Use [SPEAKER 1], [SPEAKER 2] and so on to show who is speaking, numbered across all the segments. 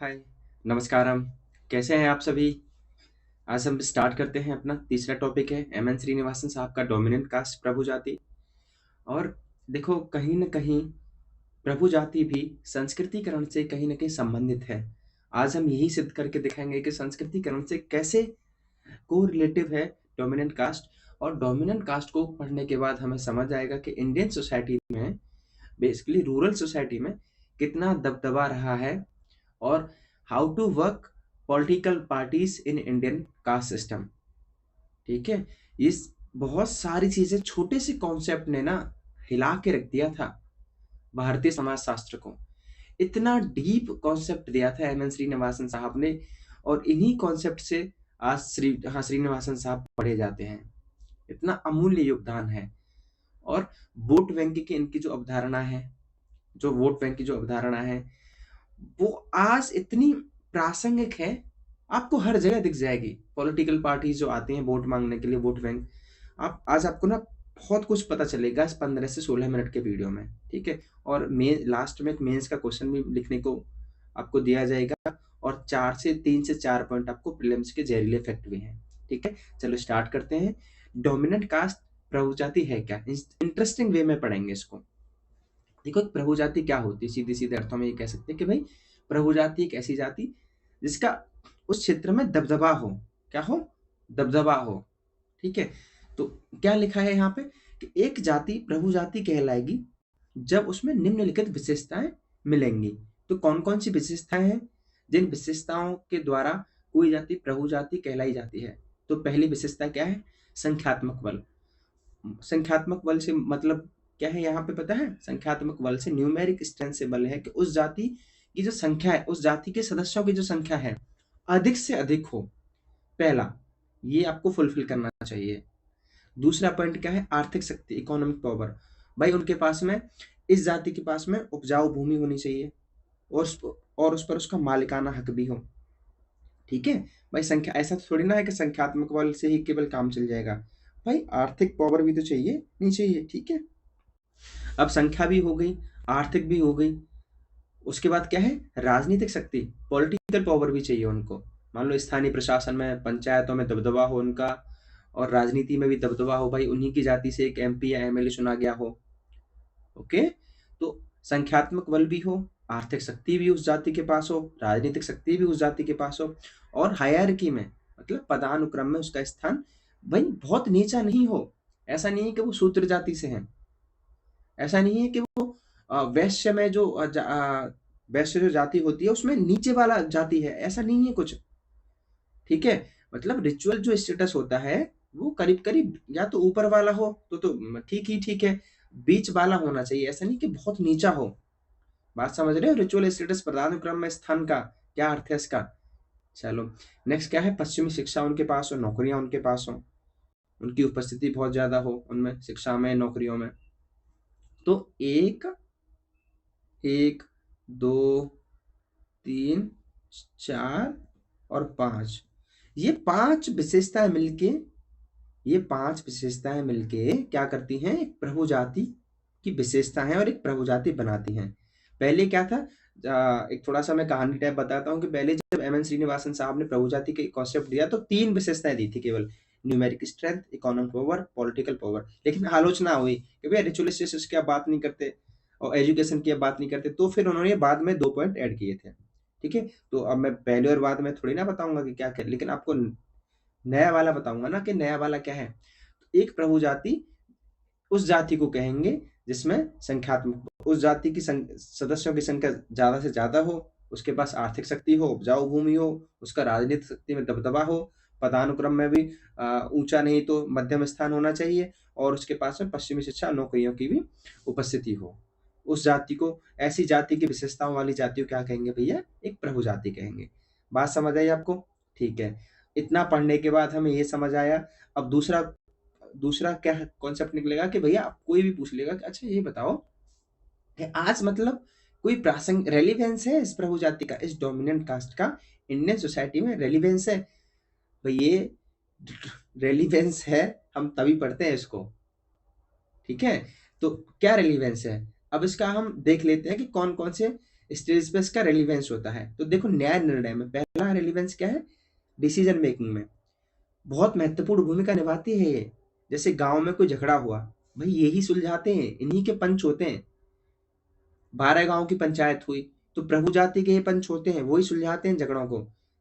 [SPEAKER 1] हाय, नमस्कारम। कैसे हैं आप सभी? आज हम स्टार्ट करते हैं। अपना तीसरा टॉपिक है एम एन श्रीनिवासन साहब का डोमिनेंट कास्ट प्रभु जाति। और देखो, कहीं न कहीं प्रभु जाति भी संस्कृतिकरण से कहीं न कहीं संबंधित है। आज हम यही सिद्ध करके दिखाएँगे कि संस्कृतिकरण से कैसे कोरिलेटिव है डोमिनेंट कास्ट। और डोमिनेंट कास्ट को पढ़ने के बाद हमें समझ आएगा कि इंडियन सोसाइटी में, बेसिकली रूरल सोसाइटी में, कितना दबदबा रहा है और how to work political parties in Indian caste system. ठीक है, इस बहुत सारी चीजें छोटे से कॉन्सेप्ट ने ना हिला के रख दिया था भारतीय समाज शास्त्र को। इतना डीप कॉन्सेप्ट दिया था एम एन श्रीनिवासन साहब ने। और इन्हीं कॉन्सेप्ट से आज श्रीनिवासन साहब पढ़े जाते हैं। इतना अमूल्य योगदान है। और वोट बैंक की इनकी जो अवधारणा है, जो वोट बैंक की जो अवधारणा है, वो आज इतनी प्रासंगिक है, आपको हर जगह दिख जाएगी। पॉलिटिकल पार्टीज जो आती हैं वोट मांगने के लिए, वोट बैंक, आप आज आपको ना बहुत कुछ पता चलेगा इस 15 से 16 मिनट के वीडियो में। ठीक है, और लास्ट में एक मेंस का क्वेश्चन भी लिखने को आपको दिया जाएगा। और 3 से 4 पॉइंट आपको प्रीलिम्स के जहरीले फैक्ट भी हैं। ठीक है, चलो स्टार्ट करते हैं। डोमिनेंट कास्ट प्रभु जाति है क्या? इंटरेस्टिंग वे में पढ़ेंगे इसको। देखो, प्रभु जाति क्या होती है? सीधे सीधे अर्थों में ये कह सकते हैं कि भाई, प्रभु जाति एक ऐसी जाति जिसका उस क्षेत्र में दबदबा हो। क्या हो? दबदबा हो। ठीक है, तो क्या लिखा है यहाँ पे कि एक जाति प्रभु जाति कहलाएगी जब उसमें निम्नलिखित विशेषताएं मिलेंगी। तो कौन कौन सी विशेषताएं हैं जिन विशेषताओं के द्वारा कोई जाति प्रभु जाति कहलाई जाती है? तो पहली विशेषता क्या है? संख्यात्मक बल। संख्यात्मक बल से मतलब क्या है यहाँ पे पता है? संख्यात्मक बल से न्यूमेरिक स्ट्रेंथ से बल है कि उस जाति की जो संख्या है, उस जाति के सदस्यों की जो संख्या है, अधिक से अधिक हो। पहला, ये आपको फुलफिल करना चाहिए। दूसरा पॉइंट क्या है? आर्थिक शक्ति, इकोनॉमिक पावर। भाई, उनके पास में, इस जाति के पास में उपजाऊ भूमि होनी चाहिए और उस पर उसका मालिकाना हक भी हो। ठीक है भाई, संख्या ऐसा थोड़ी ना है कि संख्यात्मक बल से ही केवल काम चल जाएगा। भाई, आर्थिक पावर भी तो चाहिए, नहीं चाहिए? ठीक है, अब संख्या भी हो गई, आर्थिक भी हो गई। उसके बाद क्या है? राजनीतिक शक्ति, पॉलिटिकल पावर भी चाहिए उनको। मान लो स्थानीय प्रशासन में, पंचायतों में दबदबा हो उनका, और राजनीति में भी दबदबा हो। भाई, उन्हीं की जाति से एक एमपी या एमएलए चुना गया हो। ओके, तो संख्यात्मक बल भी हो, आर्थिक शक्ति भी उस जाति के पास हो, राजनीतिक शक्ति भी उस जाति के पास हो, और हायरार्की में, मतलब पदानुक्रम में उसका स्थान भाई बहुत नीचा नहीं हो। ऐसा नहीं है कि वो शूद्र जाति से है। ऐसा नहीं है कि वो वैश्य में जो वैश्य जो जाति होती है उसमें नीचे वाला जाति है। ऐसा नहीं है कुछ। ठीक है, मतलब रिचुअल जो स्टेटस होता है वो करीब करीब या तो ऊपर वाला हो तो ठीक ही ठीक है, बीच वाला होना चाहिए। ऐसा नहीं कि बहुत नीचा हो। बात समझ रहे हो? रिचुअल स्टेटस, पदानुक्रम में स्थान का क्या अर्थ है इसका? चलो, नेक्स्ट क्या है? पश्चिमी शिक्षा उनके पास हो, नौकरियां उनके पास हो, उनकी उपस्थिति बहुत ज्यादा हो उनमें, शिक्षा में, नौकरियों में। तो एक, एक, दो, तीन, चार और पांच, ये पांच विशेषताएं मिलके, ये पांच विशेषताएं मिलके क्या करती हैं? एक प्रभु जाति की विशेषता है और एक प्रभु जाति बनाती हैं। पहले क्या था? एक थोड़ा सा मैं कहानी टाइप बताता हूँ कि पहले जब एम एन श्रीनिवासन साहब ने प्रभु जाति के कॉन्सेप्ट दिया तो 3 विशेषताएं दी थी केवल: numeric strength, economic power, political power. लेकिन आलोचना हुई कि भैया रिचुअल स्टेटस की आप बात नहीं करते और एजुकेशन की आप बात नहीं करते। तो फिर उन्होंने बाद में 2 पॉइंट ऐड किए थे। ठीक है, तो अब मैं पहले और बाद में थोड़ी ना बताऊंगा कि क्या क्या, लेकिन आपको नया वाला बताऊंगा ना कि नया वाला क्या है। एक प्रभु जाति उस जाति को कहेंगे जिसमें संख्यात्मक, उस जाति की सदस्यों की संख्या ज्यादा से ज्यादा हो, उसके पास आर्थिक शक्ति हो, उपजाऊ भूमि हो, उसका राजनीतिक शक्ति में दबदबा हो, पदानुक्रम में भी ऊंचा नहीं तो मध्यम स्थान होना चाहिए, और उसके पास में पश्चिमी शिक्षा, नौकरियों की भी उपस्थिति हो। उस जाति को, ऐसी जाति की विशेषताओं वाली जाति को क्या कहेंगे भैया? एक प्रभु जाति कहेंगे। बात समझ आई आपको? ठीक है, इतना पढ़ने के बाद हमें ये समझ आया। अब दूसरा दूसरा क्या कॉन्सेप्ट निकलेगा कि भैया आप कोई भी पूछ लेगा कि अच्छा ये बताओ कि आज मतलब कोई प्रासंगिक रेलिवेंस है इस प्रभु जाति का, इस डोमिनेंट कास्ट का इंडियन सोसाइटी में रेलिवेंस है? भाई, ये रेलिवेंस है, हम तभी पढ़ते हैं इसको। ठीक है, तो क्या रेलिवेंस है? अब इसका हम देख लेते हैं कि कौन कौन से स्टेज पे इसका रेलिवेंस होता है। तो देखो न्याय निर्णय में पहला रेलिवेंस क्या है, डिसीजन मेकिंग में बहुत महत्वपूर्ण भूमिका निभाती है ये। जैसे गांव में कोई झगड़ा हुआ, भाई यही सुलझाते हैं, इन्हीं के पंच होते हैं। 12 गांव की पंचायत हुई तो प्रभु जाति के ही पंच होते हैं, वही सुलझाते हैं झगड़ों को।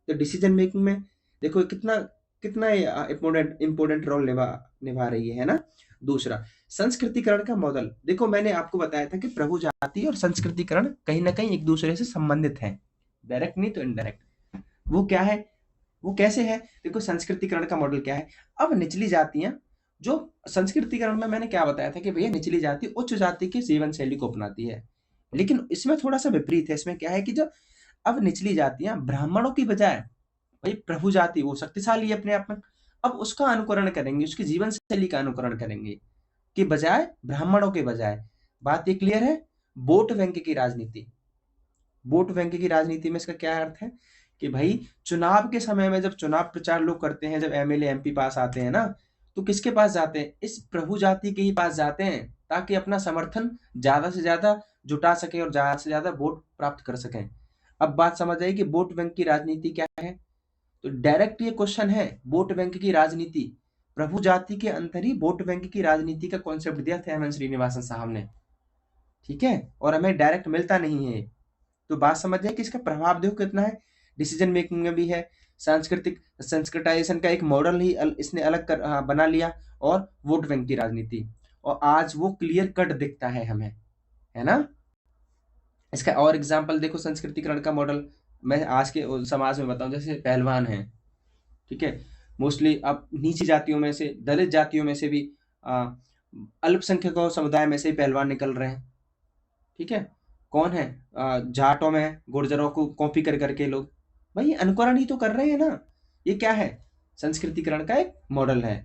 [SPEAKER 1] तो डिसीजन मेकिंग में देखो कितना कितना इंपॉर्टेंट रोल निभा रही है ना। दूसरा, संस्कृतिकरण का मॉडल। देखो मैंने आपको बताया था कि प्रभु जाति और संस्कृतिकरण कहीं ना कहीं एक दूसरे से संबंधित है, डायरेक्ट नहीं तो इनडायरेक्ट। वो क्या है, वो कैसे है, देखो संस्कृतिकरण का मॉडल क्या है। अब निचली जातियां, जो संस्कृतिकरण में मैंने क्या बताया था कि भैया निचली जाति उच्च जाति की जीवन शैली को अपनाती है, लेकिन इसमें थोड़ा सा विपरीत है। इसमें क्या है कि जो अब निचली जातियां ब्राह्मणों की बजाय, भाई प्रभु जाति वो शक्तिशाली है अपने आप में, अब उसका अनुकरण करेंगे, उसकी जीवन शैली का अनुकरण करेंगे कि बजाय ब्राह्मणों के बजाय। बात ये क्लियर है। वोट बैंक की राजनीति, वोट बैंक की राजनीति में इसका क्या अर्थ है कि भाई चुनाव के समय में जब चुनाव प्रचार लोग करते हैं, जब एमएलए एमपी पास आते हैं ना, तो किसके पास जाते हैं, इस प्रभु जाति के ही पास जाते हैं, ताकि अपना समर्थन ज्यादा से ज्यादा जुटा सके और ज्यादा से ज्यादा वोट प्राप्त कर सकें। अब बात समझ आई कि वोट बैंक की राजनीति क्या है। तो डायरेक्ट ये क्वेश्चन है, वोट बैंक की राजनीति, प्रभु जाति के अंदर ही वोट बैंक की राजनीति का कॉन्सेप्ट दिया था एम श्रीनिवासन साहब ने, ठीक है, और हमें डायरेक्ट मिलता नहीं है। तो बात समझ जाए कि इसका प्रभाव देखो कितना है, डिसीजन मेकिंग में भी है। सांस्कृतिक संस्कृताइजेशन का एक मॉडल ही इसने अलग बना लिया, और वोट बैंक की राजनीति, और आज वो क्लियर कट दिखता है हमें, है ना। इसका और एग्जाम्पल देखो, संस्कृतिकरण का मॉडल मैं आज के समाज में बताऊं, जैसे पहलवान है, ठीक है, मोस्टली अब नीची जातियों में से, दलित जातियों में से भी, अल्पसंख्यकों समुदाय में से पहलवान निकल रहे हैं, ठीक है। कौन है, जाटों में गुर्जरों को कॉपी कर करके लोग, भाई अनुकरण ही तो कर रहे हैं ना। ये क्या है, संस्कृतिकरण का एक मॉडल है।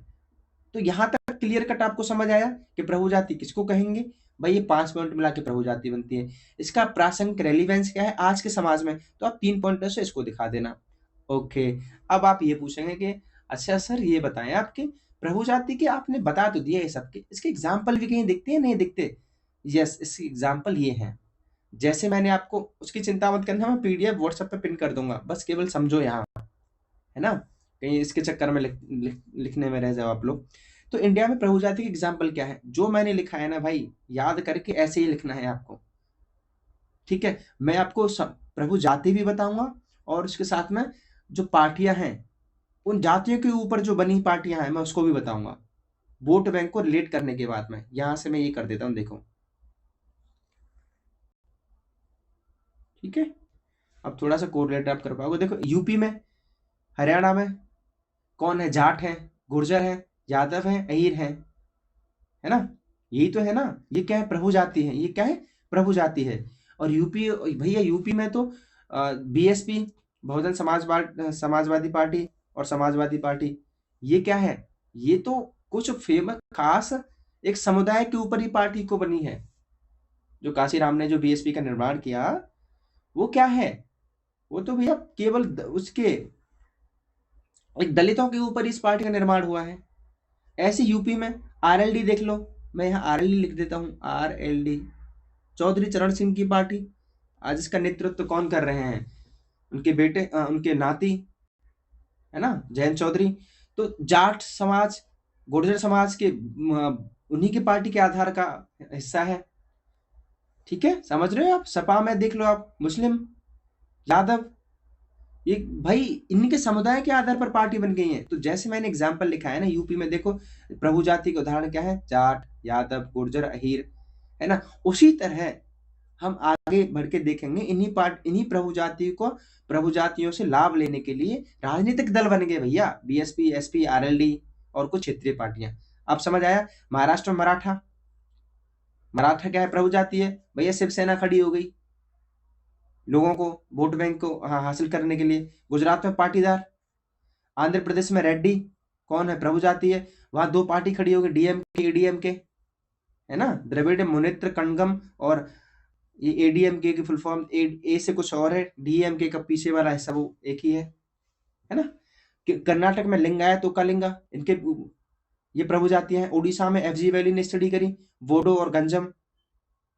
[SPEAKER 1] तो यहाँ तक क्लियर कट आपको समझ आया कि प्रभु जाति किसको कहेंगे। भाई ये 5 पॉइंट मिला के प्रभु जाति बनती है। इसका प्रासंगिक रेलिवेंस क्या है आज के समाज में, तो आप 3 पॉइंटों से इसको दिखा देना। ओके, अब आप ये पूछेंगे कि अच्छा सर ये बताएं आपके प्रभु जाति के आपने बता तो दिया ये सबके, इसके एग्जाम्पल भी कहीं दिखते हैं नहीं दिखते। यस, इसके एग्जाम्पल ये हैं। जैसे मैंने आपको, उसकी चिंता मत करना, मैं पीडीएफ व्हाट्सएप पे पिन कर दूंगा, बस केवल समझो यहाँ, है ना, कहीं इसके चक्कर में लिखने में रह जाओ आप लोग। तो इंडिया में प्रभु जाति के एग्जाम्पल क्या है, जो मैंने लिखा है ना भाई, याद करके ऐसे ही लिखना है आपको, ठीक है। मैं आपको प्रभु जाति भी बताऊंगा, और उसके साथ में जो पार्टियां हैं, उन जातियों के ऊपर जो बनी पार्टियां हैं, मैं उसको भी बताऊंगा, वोट बैंक को रिलेट करने के बाद में। यहां से मैं ये कर देता हूं, देखो, ठीक है। अब थोड़ा सा कोरिलेट आप कर पाओगे। देखो यूपी में, हरियाणा में कौन है, जाट है, गुर्जर है, यादव है, अहीर है ना, यही तो है ना। ये क्या है, प्रभु जाति है, ये क्या है, प्रभु जाति है। और यूपी, भैया यूपी में तो बीएसपी, बहुजन समाजवादी पार्टी और समाजवादी पार्टी, ये क्या है, ये तो कुछ फेमस खास एक समुदाय के ऊपर ही पार्टी को बनी है। जो काशीराम ने जो बीएसपी का निर्माण किया, वो क्या है, वो तो भैया केवल उसके एक दलितों के ऊपर इस पार्टी का निर्माण हुआ है। ऐसे यूपी में आरएलडी देख लो, मैं यहाँ आरएलडी लिख देता हूँ, आरएलडी, चौधरी चरण सिंह की पार्टी। आज इसका नेतृत्व कौन कर रहे हैं, उनके बेटे, उनके नाती, है ना, जयंत चौधरी। तो जाट समाज, गुर्जर समाज के उन्हीं की पार्टी के आधार का हिस्सा है, ठीक है, समझ रहे हो आप। सपा में देख लो आप, मुस्लिम, यादव, ये भाई इनके समुदाय के आधार पर पार्टी बन गई है। तो जैसे मैंने एग्जाम्पल लिखा है ना, यूपी में देखो प्रभु जाति के उदाहरण क्या है, जाट, यादव, गुर्जर, अहीर, है ना। उसी तरह हम आगे बढ़ के देखेंगे, इन्हीं प्रभु जाति को, प्रभु जातियों से लाभ लेने के लिए राजनीतिक दल बन गए भैया, बीएसपी, एसपी, आरएलडी और कुछ क्षेत्रीय पार्टियां। अब समझ आया। महाराष्ट्र में मराठा, मराठा क्या है, प्रभु जाति है भैया, शिवसेना खड़ी हो गई लोगों को, वोट बैंक को हासिल करने के लिए। गुजरात में पाटीदार, आंध्र प्रदेश में रेड्डी, कौन है, प्रभु जाति है, वहां 2 पार्टी खड़ी हो गई, डीएमके, एडीएमके, है ना, द्रविड़ मुनेत्र कणगम, और ये एडीएमके की फुल फॉर्म ए से कुछ और है, डीएमके का पीछे वाला हिस्सा वो एक ही है ना। कर्नाटक में लिंगायत, उकालिंगा, इनके ये प्रभु जातियां हैं। उड़ीसा में एफजी वैली ने स्टडी करी, वोडो और गंजम,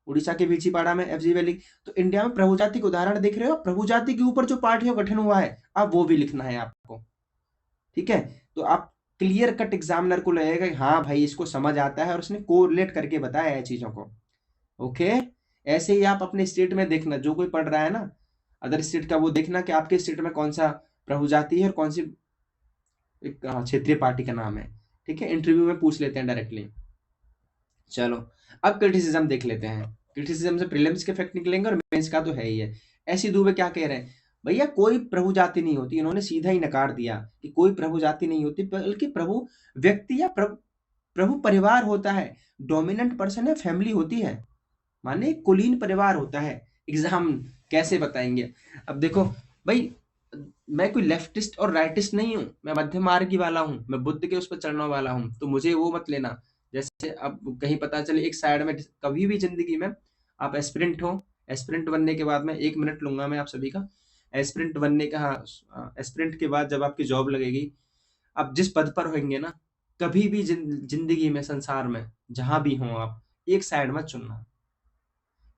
[SPEAKER 1] उड़ीसा के बीचीपाड़ा में एफजी वैली। तो इंडिया में प्रभु जाति के उदाहरण देख रहे हो, प्रभु जाति के ऊपर जो पार्टियों का गठन हुआ है, अब वो भी लिखना है आपको। ठीक है, तो आप क्लियर कट एग्जामिनर को लगेगा कि हाँ भाई इसको समझ आता है और उसने कोरिलेट करके बताया है चीजों को। ओके, ऐसे ही आप अपने स्टेट में देखना, जो कोई पढ़ रहा है ना अदर स्टेट का, वो देखना कि आपके स्टेट में कौन सा प्रभु जाति है और कौन सी क्षेत्रीय पार्टी का नाम है। ठीक है, इंटरव्यू में पूछ लेते हैं डायरेक्टली। चलो अब क्रिटिसिज्म देख लेते हैं। क्रिटिसिज्म से प्रीलिम्स के इफेक्ट निकलेंगे और मेंस का तो है ही है। ऐसी दुबे क्या कह रहे हैं, भैया कोई प्रभु जाति नहीं होती। इन्होंने सीधा ही नकार दिया कि कोई प्रभु जाति नहीं होती, बल्कि प्रभु व्यक्ति या प्रभु परिवार होता है। डोमिनेंट पर्सन है, फैमिली होती है, माने कुलीन परिवार होता है। एग्जाम कैसे बताएंगे? अब देखो भाई, मैं कोई लेफ्टिस्ट और राइटिस्ट नहीं हूँ, मैं मध्य मार्गी वाला हूँ, मैं बुद्ध के उस पर चढ़ने वाला हूँ, तो मुझे वो मत लेना। जैसे अब कहीं पता चले एक साइड में, कभी भी जिंदगी में आप एस्पिरेंट हो, एस्पिरेंट बनने के बाद में 1 मिनट लूंगा मैं आप सभी का। एस्पिरेंट बनने का, हाँ, एस्पिरेंट के बाद जब आपकी जॉब लगेगी, आप जिस पद पर होंगे ना, कभी भी जिंदगी में, संसार में जहां भी हो आप, एक साइड मत चुनना।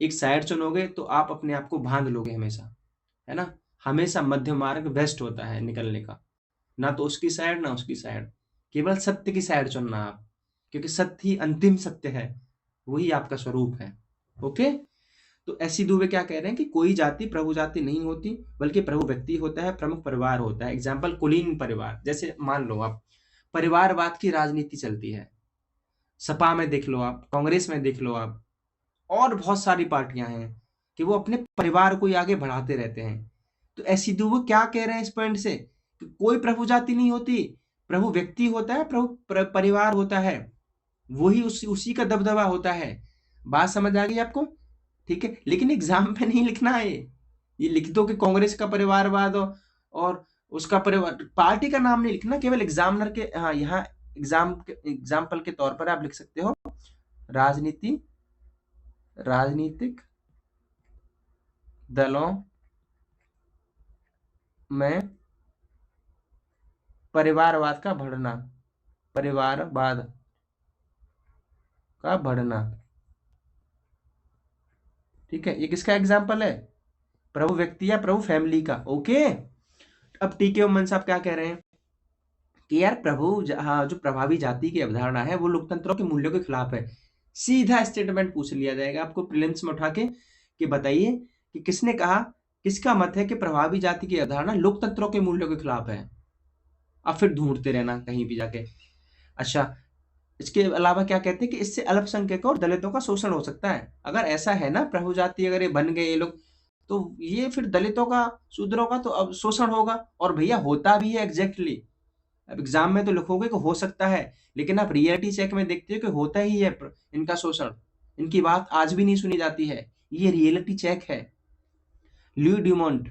[SPEAKER 1] एक साइड चुनोगे तो आप अपने आप को बांध लोगे हमेशा, है ना। हमेशा मध्य मार्ग बेस्ट होता है निकलने का, ना तो उसकी साइड ना उसकी साइड, केवल सत्य की साइड चुनना आप, क्योंकि सत्य ही अंतिम सत्य है, वही आपका स्वरूप है। ओके, तो ऐसी दुबे क्या कह रहे हैं कि कोई जाति प्रभु जाति नहीं होती, बल्कि प्रभु व्यक्ति होता है, प्रमुख परिवार होता है। एग्जाम्पल कुलीन परिवार, जैसे मान लो आप परिवारवाद की राजनीति चलती है, सपा में देख लो आप, कांग्रेस में देख लो आप, और बहुत सारी पार्टियां हैं कि वो अपने परिवार को ही आगे बढ़ाते रहते हैं। तो ऐसी वो क्या कह रहे हैं इस पॉइंट से कि कोई प्रभु जाति नहीं होती, प्रभु व्यक्ति होता है, प्रभु परिवार होता है, वही उसी का दबदबा होता है। बात समझ आ गई आपको? ठीक है, लेकिन एग्जाम पे नहीं लिखना है ये लिख दो कि कांग्रेस का परिवारवाद और उसका परिवार, पार्टी का नाम नहीं लिखना, केवल एग्जामिनर के, हाँ यहाँ एग्जाम्पल के तौर पर आप लिख सकते हो राजनीतिक दलों में परिवारवाद का बढ़ना, परिवारवाद का बढ़ना। ठीक है, ये किसका एग्जाम्पल है? प्रभु व्यक्ति या प्रभु फैमिली का। ओके, अब टीके उम्मन साहब क्या कह रहे हैं कि यार हाँ, जो प्रभावी जाति की अवधारणा है वो लोकतंत्रों के मूल्यों के खिलाफ है। सीधा स्टेटमेंट पूछ लिया जाएगा आपको प्रीलिम्स में उठा के कि बताइए कि किसने कहा, किसका मत है कि प्रभावी जाति की अवधारणा लोकतंत्रों के मूल्यों के खिलाफ है। अब फिर ढूंढते रहना कहीं भी जाके। अच्छा, इसके अलावा क्या कहते हैं कि इससे अल्पसंख्यकों और दलितों का शोषण हो सकता है। अगर ऐसा है ना, प्रभु जाति अगर ये बन गए ये लोग, तो ये फिर दलितों का, शूद्रों का तो अब शोषण होगा। और भैया होता भी है एग्जैक्टली। अब एग्जाम में तो लिखोगे कि हो सकता है, लेकिन आप रियलिटी चेक में देखते हो कि होता ही है इनका शोषण। इनकी बात आज भी नहीं सुनी जाती है, ये रियलिटी चेक है। ल्यू ड्यूमोंट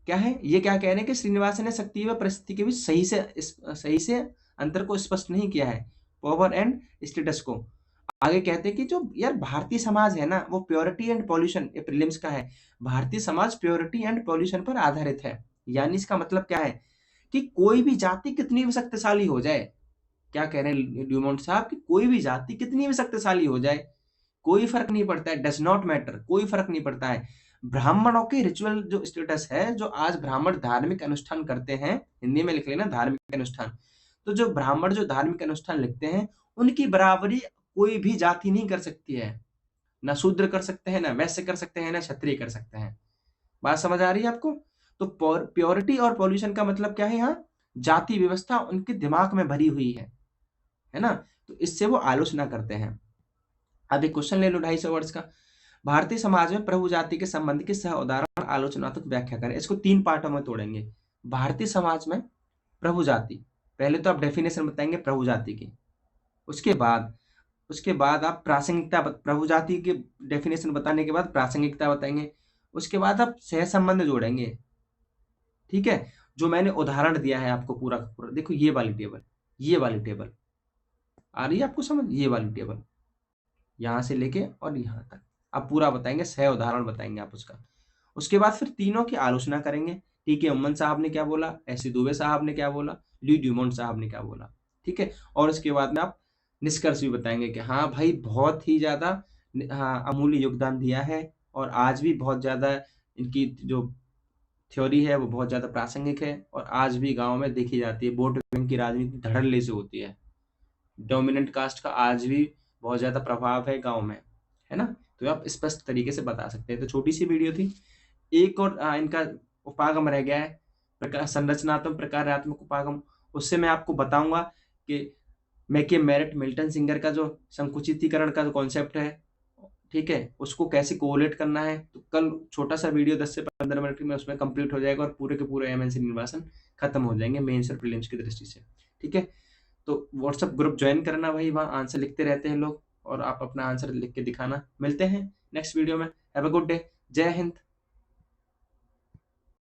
[SPEAKER 1] क्या है, ये क्या कह रहे हैं कि श्रीनिवासन ने शक्ति व परिस्थिति के बीच सही से अंतर को स्पष्ट नहीं किया है, पावर एंड स्टेटस को। आगे कहते हैं कि जो यार भारतीय समाज है ना, वो प्योरिटी एंड पॉल्यूशन, ये प्रीलिम्स का है, Bharatiya Samaj purity and pollution पर आधारित है। यानी इसका मतलब क्या है कि कोई भी जाति कितनी भी शक्तिशाली हो जाए, क्या कह रहे हैं ड्यूमोंट साहब कि कोई भी जाति कितनी भी शक्तिशाली हो जाए, कोई फर्क नहीं पड़ता है, डज नॉट मैटर, कोई फर्क नहीं पड़ता है। ब्राह्मणों के रिचुअल जो स्टेटस है, जो आज ब्राह्मण धार्मिक अनुष्ठान करते हैं, हिंदी में लिख लेना धार्मिक अनुष्ठान, तो जो ब्राह्मण जो धार्मिक अनुष्ठान लिखते हैं, उनकी बराबरी कोई भी जाति नहीं कर सकती है। ना शूद्र कर सकते हैं, ना वैश्य कर सकते हैं, ना क्षत्रिय कर सकते हैं। बात समझ आ रही है आपको? तो प्योरिटी और पॉल्यूशन का मतलब क्या है, यहाँ जाति व्यवस्था उनके दिमाग में भरी हुई है ना, तो इससे वो आलोचना करते हैं। अब एक क्वेश्चन ले लो 250 वर्ड्स का। भारतीय समाज में प्रभु जाति के संबंध की सह उदाहरण आलोचनात्मक व्याख्या करें। इसको 3 पार्टों में तोड़ेंगे। भारतीय समाज में प्रभु जाति, पहले तो आप डेफिनेशन बताएंगे प्रभु जाति की, उसके बाद आप प्रासंगिकता, प्रभु जाति की डेफिनेशन बताने के बाद प्रासंगिकता बताएंगे, उसके बाद आप सह संबंध जोड़ेंगे। ठीक है, जो मैंने उदाहरण दिया है आपको पूरा का पूरा, देखो ये वाली टेबल आ रही है आपको समझ, ये वाली टेबल यहां से लेके और यहां तक आप पूरा बताएंगे, सह उदाहरण बताएंगे आप उसका। उसके बाद फिर तीनों की आलोचना करेंगे। टीके उम्मन साहब ने क्या बोला, एसी दुबे साहब ने क्या बोला, ली ड्यूमोंट साहब ने क्या बोला। ठीक है, और उसके बाद में आप निष्कर्ष भी बताएंगे कि हाँ भाई बहुत ही ज्यादा हाँ, अमूल्य योगदान दिया है और आज भी बहुत ज़्यादा इनकी जो थ्योरी है वो बहुत ज़्यादा प्रासंगिक है और आज भी गाँव में देखी जाती है। वोट बैंक की राजनीति धड़ल्ले से होती है। डोमिनेंट कास्ट का आज भी बहुत ज़्यादा प्रभाव है गाँव में, है ना? तो आप स्पष्ट तरीके से बता सकते हैं। तो छोटी-सी वीडियो थी। एक और इनका उपागम रह गया है, संरचनात्मक प्रकार्यात्मक उपागम। उससे मैं आपको बताऊँगा कि मैके मेरिट मिल्टन सिंगर का जो संकुचितीकरण का जो कॉन्सेप्ट है, ठीक है? उसको कैसे कोरिलेट करना है, तो कल छोटा-सा वीडियो 10 से 15 मिनट में उसमें कंप्लीट हो जाएगा और पूरे के पूरे एमएन श्रीनिवासन खत्म हो जाएँगे मेंस और प्रीलिम्स की दृष्टि से, ठीक है? तो व्हाट्सएप ग्रुप जॉइन करना भाई, वहाँ आंसर लिखते रहते हैं लोग और आप अपना आंसर लिख के दिखाना। मिलते हैं नेक्स्ट वीडियो में। Have a good day. जय हिंद।